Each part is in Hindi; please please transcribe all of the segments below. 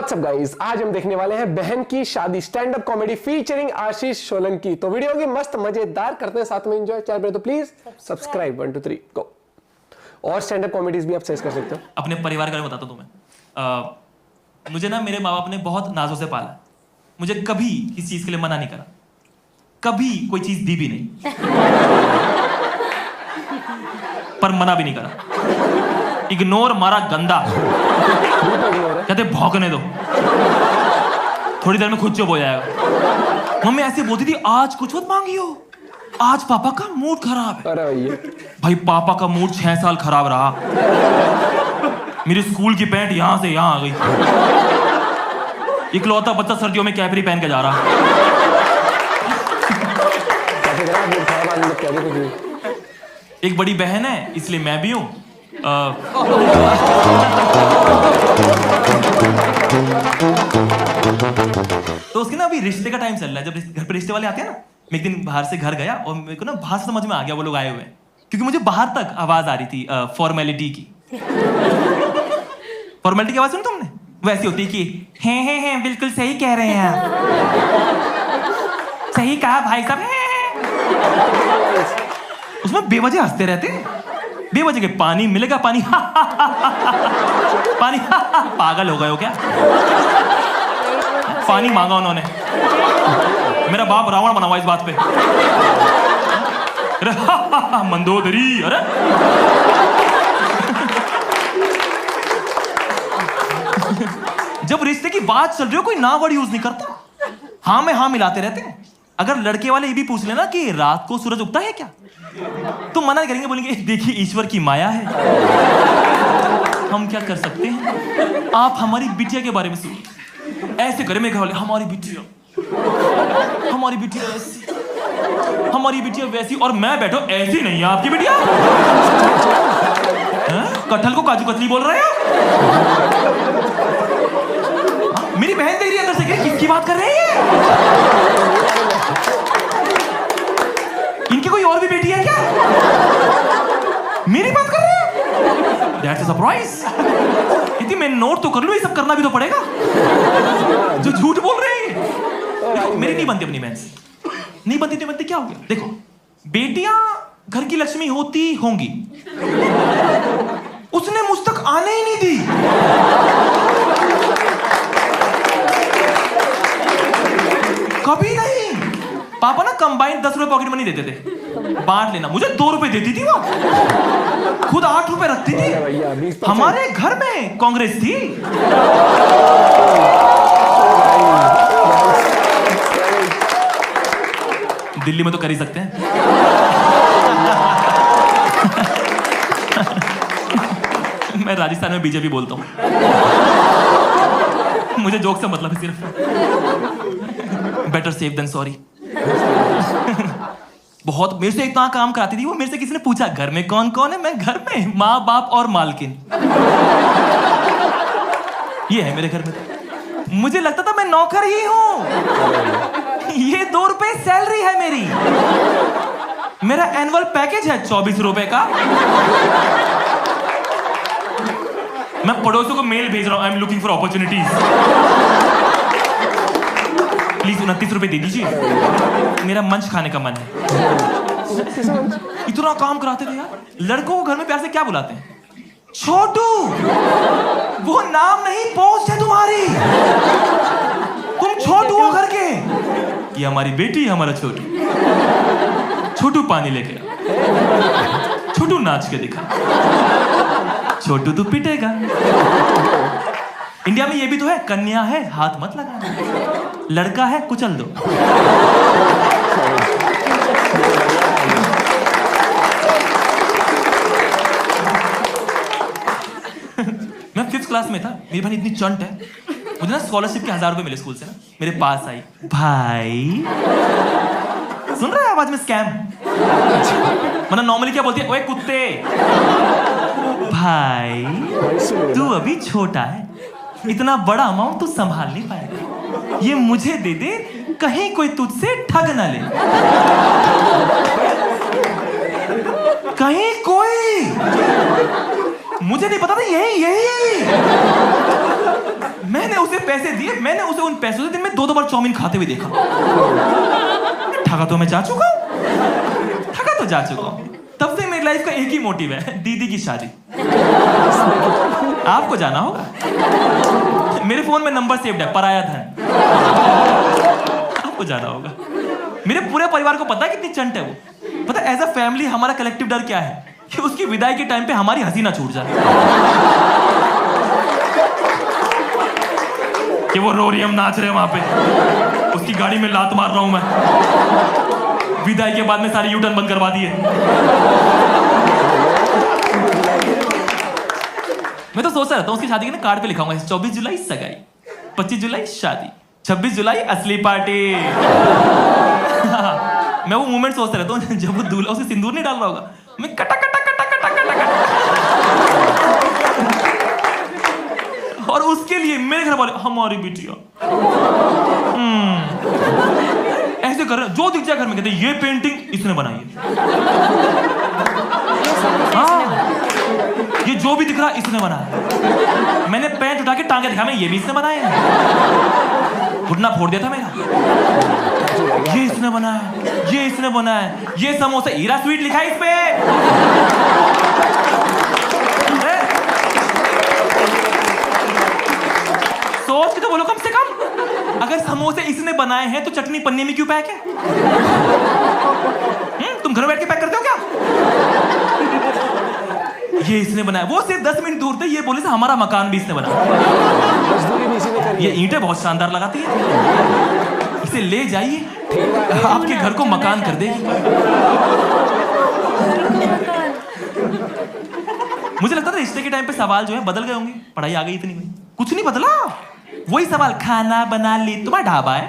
व्हाट्सअप गाइस, आज हम देखने वाले हैं बहन की शादी स्टैंड अप कॉमेडी फीचरिंग आशीष सोलंकी। तो वीडियो की मस्त मजेदार करते हैं, साथ में एंजॉय। चैनल पे तो प्लीज सब्सक्राइब 1 2 3 गो। और स्टैंड अप कॉमेडीज भी आप सर्च कर सकते हो। अपने परिवार का बताता हूं तुम्हें। मुझे ना मेरे माँ बाप ने बहुत नाजों से पाला। मुझे कभी किसी चीज के लिए मना नहीं करा, कभी कोई चीज दी भी नहीं, पर मना भी नहीं करा। इग्नोर मारा गंदा, कहते भौंकने दो, थोड़ी देर में खुद चुप हो जाएगा। मम्मी ऐसे बोलती थी, आज कुछ मत मांगियो, आज पापा का मूड खराब है। अरे भाई पापा का मूड 6 साल खराब रहा। मेरी स्कूल की पैंट यहां से यहां आ गई। इकलौता बच्चा सर्दियों में कैपरी पहन के जा रहा। एक बड़ी बहन है इसलिए मैं भी हूं। तो उसके ना अभी रिश्ते का टाइम चल रहा है। जब घर पे रिश्ते वाले आते हैं ना, मैं एक दिन बाहर से घर गया और मेरे को ना बाहर समझ में आ गया वो लोग आए हुए हैं, क्योंकि मुझे बाहर तक आवाज आ रही थी फॉर्मेलिटी की। फॉर्मेलिटी की आवाज सुनी तुमने? वैसी होती है कि हैं बिल्कुल सही कह रहे हैं आप, सही कहा भाई साहब। उसमें बेवजह हंसते रहते हैं, बेवजह के। पानी मिलेगा, पानी पानी पागल हो गए हो क्या? पानी मांगा उन्होंने, मेरा बाप रावण बना हुआ इस बात पे। मंदोदरी। अरे जब रिश्ते की बात चल रही हो, कोई ना वर्ड यूज नहीं करता, हाँ में हाँ मिलाते रहते हैं। अगर लड़के वाले ये भी पूछ लेना कि रात को सूरज उगता है क्या, तो मना करेंगे, बोलेंगे देखिए ईश्वर की माया है, हम क्या कर सकते हैं। आप हमारी बिटिया के बारे में सुनिए, ऐसे करे में घर हमारी बिटिया ऐसी, हमारी बिटिया वैसी, और मैं बैठो ऐसी नहीं है आपकी बिटिया। कटहल को काजू कतली बोल रहे हैं। मेरी बहन देख रही है अंदर से, किसकी बात कर रहे हैं? इनकी कोई और भी बेटी है क्या? मेरी बात कर रहे हैं? That's a surprise। इतनी मैं नोट तो कर लूं, ये सब करना भी तो पड़ेगा जो झूठ बोल रहे हैं। देखो मेरी नहीं बनती अपनी बहन से, नहीं बनती तो बनती क्या हो गया? देखो बेटियां घर की लक्ष्मी होती होंगी, उसने मुझ तक आने ही नहीं दी। कभी नहीं। पापा ना कंबाइंड 10 रुपए पॉकेट मनी देते थे, बांट लेना। मुझे 2 रुपए देती थी वो, खुद 8 रुपए रखती थी। हमारे घर में कांग्रेस थी। दिल्ली में तो कर ही सकते हैं। मैं राजस्थान में बीजेपी बोलता हूं, मुझे जोक से मतलब है सिर्फ। Better safe than sorry. बहुत मेरे से इतना काम कराती थी वो। मेरे से किसी ने पूछा घर में कौन कौन है, मैं घर में माँ बाप और मालकिन, ये है मेरे घर में। मुझे लगता था मैं नौकर ही हूं। ये 2 रुपए सैलरी है मेरी। मेरा एनुअल पैकेज है 24 रुपए का। मैं पड़ोसियों को मेल भेज रहा हूं, I am looking for opportunities, please 29 रुपए दे दीजिए, मेरा मंच खाने का मन है। इतना काम कराते थे यार। लड़कों को घर में प्यार से क्या बुलाते हैं? छोटू। वो नाम नहीं, पोस्ट है तुम्हारी। तुम छोटू हो घर के। ये हमारी बेटी, हमारा छोटू। छोटू पानी लेके आ, छोटू नाच के दिखा, छोटू तो पिटेगा। इंडिया में ये भी तो है, कन्या है हाथ मत लगाना, लड़का है कुचल दो। मैं 5th क्लास में था, मेरी बहन इतनी चंट है, मुझे ना स्कॉलरशिप के 1000 रुपए मिले स्कूल से ना। मेरे पास आई, भाई सुन रहा है आवाज में स्कैम? मतलब नॉर्मली क्या बोलती है, ओए कुत्ते, भाई तू अभी छोटा है, इतना बड़ा अमाउंट तू संभाल नहीं पाएगा, ये मुझे दे दे, कहीं कोई तुझसे ठग ना ले। कहीं कोई मुझे नहीं पता था यही मैंने उसे पैसे दिए, मैंने उसे उन पैसों से दिन में 2-2 बार चाउमीन खाते हुए देखा। ठगा तो मैं जा चुका हूं, ठगा तो जा चुका हूं। तब से मेरी लाइफ का एक ही मोटिव है, दीदी की शादी। आपको जाना होगा, मेरे फोन में नंबर सेव्ड है, पराया धन। आपको जाना होगा। मेरे पूरे परिवार को पता है कितनी चंट है वो। पता है एज अ फैमिली हमारा कलेक्टिव डर क्या है कि उसकी विदाई के टाइम पे हमारी हंसी ना छूट जाए, कि वो रो रही, हम नाच रहे हैं वहां पे, उसकी गाड़ी में लात मार रहा हूं मैं, विदाई के बाद में सारी यू टर्न बंद करवा दिए। मैं तो सोच रहा था उसकी शादी के ना कार्ड पे लिखाऊंगा 24 जुलाई सगाई, 25 जुलाई शादी, 26 जुलाई असली पार्टी। मैं वो मोमेंट सोचता रहता हूँ जब वो दूल्हा उसे सिंदूर नहीं डाल रहा होगा, मैं कटा कटा कटा कटा कटा कटा, और उसके लिए मेरे घर वाले हमारी बेटियां ऐसे कर रहे, जो दिख जाए घर में कहते ये पेंटिंग इसने बनाई है, हाँ ये जो भी दिख रहा इसने बनाया। मैंने पैंट उठा के टांगे दिखा, मैं ये भी इसने बनाया है, घुटना फोड़ दिया था मेरा, ये इसने बनाया, ये इसने बनाया, ये समोसा हीरा स्वीट लिखा है इस पे। सोच के तो बोलो कम से कम, अगर समोसे इसने बनाए हैं तो चटनी पन्ने में क्यों पैक है? तुम घर बैठ के पैक करते हो क्या? ये इसने बनाया, वो सिर्फ 10 मिनट दूर थे, ये बोले से हमारा मकान भी इसने बनाया, ये ईंटें बहुत शानदार लगाती है, इसे ले जाइए आपके घर को मकान कर देगी। मुझे लगता था रिश्ते के टाइम पे सवाल जो है बदल गए होंगे, पढ़ाई आ गई इतनी में, कुछ नहीं बदला, वही सवाल, खाना बना ली, तुम्हारा ढाबा है?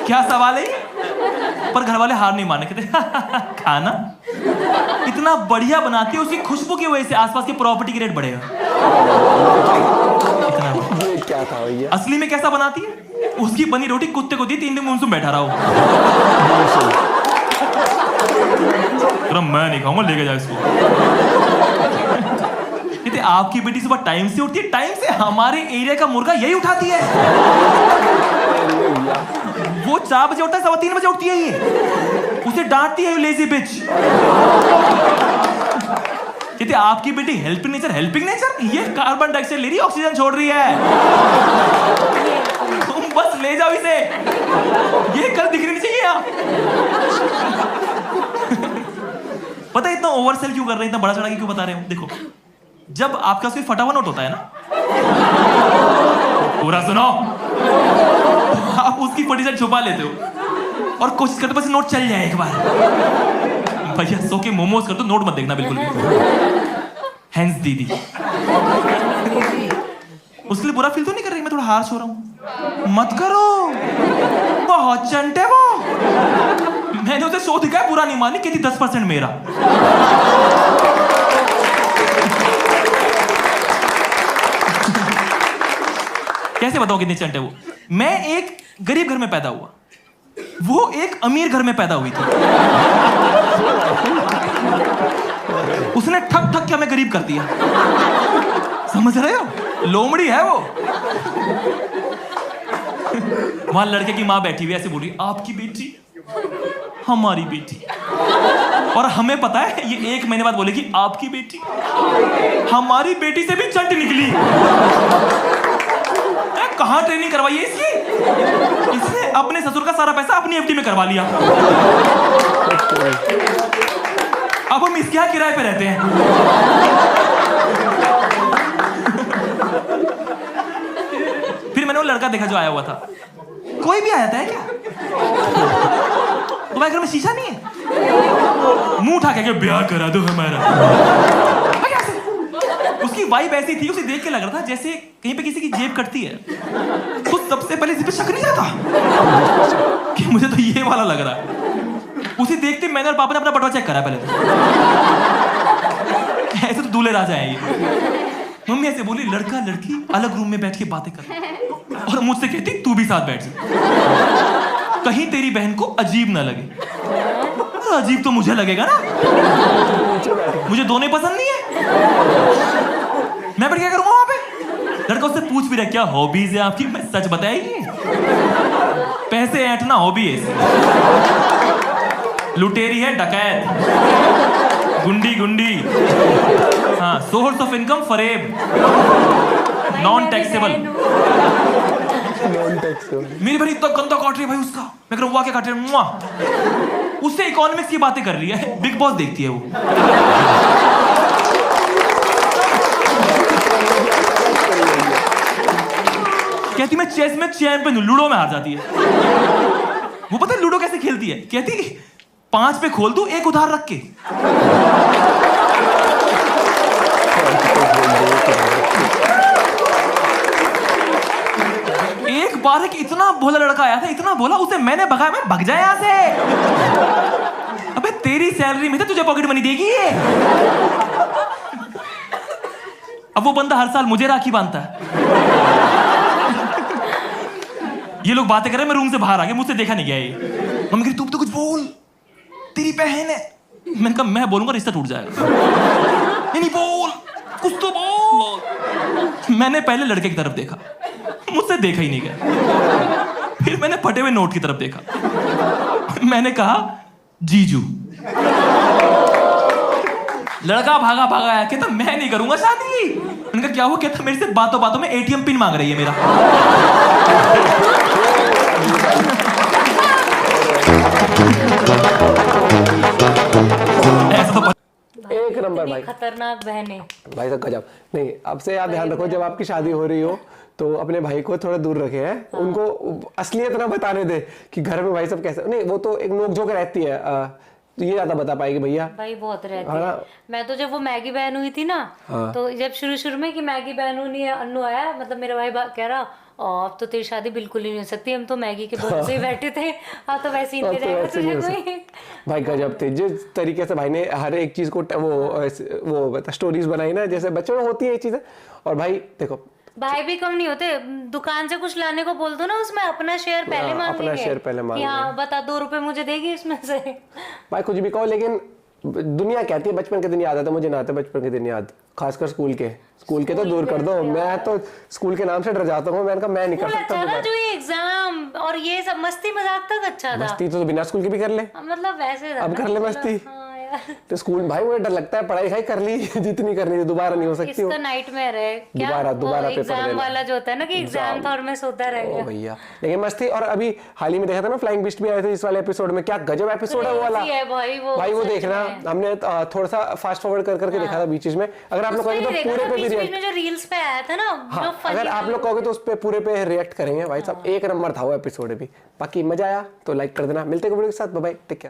क्या सवाल है? पर घर वाले हार नहीं माने, कहते खाना इतना बढ़िया बनाती है, उसकी खुशबू की वजह से आसपास के प्रॉपर्टी की रेट बढ़ेगा। इतना ये क्या था भैया? असली में कैसा बनाती है? उसकी बनी रोटी कुत्ते को दी, 3 दिन मुंह बैठा रहा हूं, मैं नहीं खाऊंगा, लेके जाओ इसको। कहते आपकी बेटी सुबह टाइम से उठती है, टाइम से हमारे एरिया का मुर्गा यही उठाती है, वो 4 बजे उठता है, 3:15 बजे उठती है ये, उसे डांटती है लेजी बिच। कहते आपकी बेटी हेल्पिंग नेचर, ये कार्बन डाइऑक्साइड ले रही है, ऑक्सीजन छोड़ रही है, तुम बस ले जाओ इसे, ये कल दिखनी नहीं चाहिए यहाँ। पता है इतना ओवरसेल क्यों कर रहे हैं, इतना बड़ा चढ़ा के क्यों बता रहे हो? देखो, जब आपका कोई फटा हुआ नोट होता है ना, पूरा सुनो, आप उसकी फटी साइड छुपा लेते हो और कोशिश करते बस नोट चल जाए एक बार। भैया सो के मोमोज कर दो, नोट मत देखना बिल्कुल भी। हैंस दीदी उसके लिए बुरा फील तो नहीं कर रही, मैं थोड़ा हार्श हो रहा हूं, मत करो, बहुत चंट है वो। मैंने उसे शो दिखाया, बुरा नहीं मानी, कहती 10% मेरा। कैसे बताओ कितनी चंट है वो? मैं एक गरीब घर में पैदा हुआ, वो एक अमीर घर में पैदा हुई थी, उसने ठक ठक के हमें गरीब कर दिया, समझ रहे हो? लोमड़ी है वो। वहां लड़के की मां बैठी हुई ऐसे बोल रही, आपकी बेटी हमारी बेटी, और हमें पता है ये 1 महीने बाद बोलेगी आपकी बेटी हमारी बेटी से भी चंट निकली। कहां ट्रेनिंग करवाई है इसकी? इसने अपने ससुर का सारा पैसा अपनी एफडी में करवा लिया, अब हम इसके यहां किराए पे रहते हैं। फिर मैंने वो लड़का देखा जो आया हुआ था, कोई भी आया था क्या? तुम्हारे घर में शीशा नहीं है? मुंह उठा के ब्याह करा दो हमारा। उसकी वाइब ऐसी थी, उसे देख के लग रहा था जैसे कहीं पे किसी की जेब कटती है, तो सबसे पहले इस पे शक नहीं आता कि मुझे तो ये वाला लग रहा है। उसे देखते मैंने और पापा ने अपना बटवा चेक करा पहले तो। ऐसे तो दूल्हे राजा हैं ये। मम्मी ऐसे बोली, लड़का लड़की अलग रूम में बैठ के बातें कर, और मुझसे कहती तू भी साथ बैठ जा, कहीं तेरी बहन को अजीब ना लगे। पर अजीब तो मुझे लगेगा ना, नीचे बैठे। मुझे दोनों ही पसंद नहीं है। मैं फिर क्या करूंगा वहां पे? लड़का उससे पूछ भी रहा क्या हॉबीज है आपकी, मैं सच बताएगी पैसे ऐंठना हॉबी है इसकी। लुटेरी है, डकैत, गुंडी गुंडी, हाँ, सोर्स ऑफ इनकम फरेब, नॉन टैक्सेबल। मेरी बड़ी इतना गंदा काट रही है भाई उसका, मैं कह रहा हूँ क्या काट रही है, उससे इकोनॉमिक्स की बातें कर रही है, बिग बॉस देखती है वो। कहती मैं चेस में चैंपियन हूं, लूडो में हार जाती है। वो पता है लूडो कैसे खेलती है? कहती 5 पे खोल दूं, 1 उधार रख के। एक बार एक इतना भोला लड़का आया था, इतना भोला, उसे मैंने भगाया, मैं भग जाए यहां से। अबे तेरी सैलरी में था, तुझे पॉकेट मनी देगी ये। अब वो बंदा हर साल मुझे राखी बांधता है। ये लोग बातें कर रहे हैं, मैं रूम से बाहर आ गया, मुझसे देखा नहीं गया ये। मम्मी कह रही तू तो कुछ बोल, तेरी बहन है। मैंने कहा मैं बोलूंगा रिश्ता टूट जाएगा। नहीं बोल, कुछ तो बोल। मैंने पहले लड़के की तरफ देखा, मुझसे देखा ही नहीं गया। फिर मैंने फटे हुए नोट की तरफ देखा, मैंने कहा जीजू। लड़का भागा भागा आया, कहता मैं नहीं करूंगा शादी। मैंने कहा क्या हुआ? कहता मेरे से बातों बातों में एटीएम पिन मांग रही है मेरा। ऐसा तो एक नंबर भाई, खतरनाक बहन है भाई साहब गजब। नहीं, अब से याद ध्यान रखो, जब आपकी शादी हो रही हो तो अपने भाई को थोड़ा दूर रखे हैं। हाँ। उनको असलियत ना बताने दे कि घर में भाई सब कैसे, नहीं वो तो एक नोक-झोंक रहती है, ये ज्यादा बता पाएगी भैया। भाई बहुत रहती है। मैं तो जब वो मैगी बहन हुई थी ना, हाँ। तो जब शुरू में कि मैगी बहन हुई है, अन्नू आया, मतलब मेरा भाई कह रहा अब तो तेरी शादी बिल्कुल ही नहीं हो सकती, हम तो मैगी के बोल से ही बैठे थे, हाँ तो वैसे ही भाई गजब थे। जिस तरीके से भाई ने हर एक चीज को वो स्टोरीज बनाई ना, जैसे बच्चों में होती है ये चीजें। और भाई देखो भाई भी कम नहीं होते, दुकान से कुछ लाने को बोल दो ना, उसमें अपना शेयर पहले मांगेंगे, अपना शेयर पहले मांगेंगे। हाँ बता 2 रुपए मुझे देगी इसमें से। भाई कुछ भी कहो, लेकिन दुनिया कहती है बचपन के दिन याद आते, मुझे ना आते बचपन के दिन याद, खासकर स्कूल के तो दूर कर दो। मैं तो स्कूल के नाम से डर जाता हूँ, मैंने कहा मैं नहीं कर सकता। जो ये एग्जाम और ये सब मस्ती मजाक तक अच्छा था। मस्ती तो बिना स्कूल की भी कर ले, मतलब वैसे अब कर ले मस्ती। तो स्कूल भाई मुझे डर लगता है, पढ़ाई कर ली जितनी करनी थी दोबारा नहीं हो सकती। इसका नाइटमेयर है क्या, दोबारा पेपर एग्जाम वाला जो होता है ना कि एग्जाम था और मैं सोता रह गया। भैया लेकिन मस्ती। और अभी हाल ही में देखा था ना, फ्लाइंग बिस्ट भी आए थे इस वाले एपिसोड में, क्या गजब एपिसोड है वो वाला। भाई वो देखना, हमने थोड़ा सा फास्ट फॉरवर्ड करके देखा था बीच में। अगर आप लोग कहोगे तो पूरे पे भी रिएक्ट, जो रील्स पे आया था ना, जो अगर आप लोग कहोगे तो उस पे पूरे पे रिएक्ट करेंगे भाई साहब। एक नंबर था वो एपिसोड भी। बाकी मजा आया तो लाइक कर देना। मिलते हैं वीडियो के साथ, बाय बाय, टेक केयर।